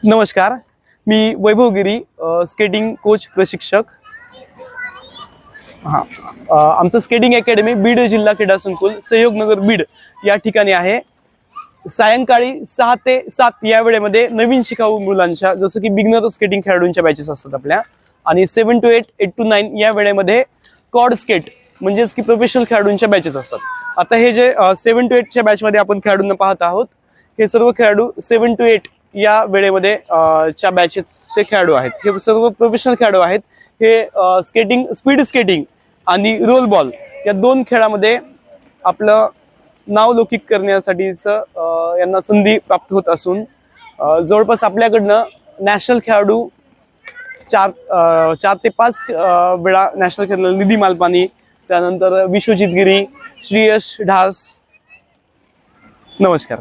नमस्कार, मी वैभव गिरी, skating coach प्रशिक्षक. आमचं स्केटिंग अकॅडमी बीड जिल्हा क्रीडा संकुल सहयोगनगर बीड या ठिकाणी आहे. सायंकाळी 6 ते 7 या वेळेमध्ये नवीन शिकाऊ मुलांच्या जसं की बिगनर स्केटिंग खेळाडूंच्या बॅचेस असतात आपल्या, आणि 7 to 8, 8 to 9 या वेळेमध्ये कॉर्ड स्केट म्हणजेच की प्रोफेशनल खेळाडूंच्या बॅचेस असतात. आता हे जे 7 to 8च्या बॅचमध्ये आपण खेळाडूंना पाहत आहोत, हे सर्व खेळाडू 7 to 8 या वेळेमध्ये च्या बॅचेसचे खेळाडू आहेत. हे सर्व प्रोफेशनल खेळाडू आहेत. हे स्केटिंग, स्पीड स्केटिंग आणि रोल बॉल या 2 खेळामध्ये आपलं नाव लौकिक करण्यासाठीच यांना संधी प्राप्त होत असून जवळपास आपल्याकडनं नॅशनल खेळाडू 4 ते 5 वेळा नॅशनल खेळाडू निधी मालपानी, त्यानंतर विश्वजित गिरी, श्रीयश ढास. नमस्कार.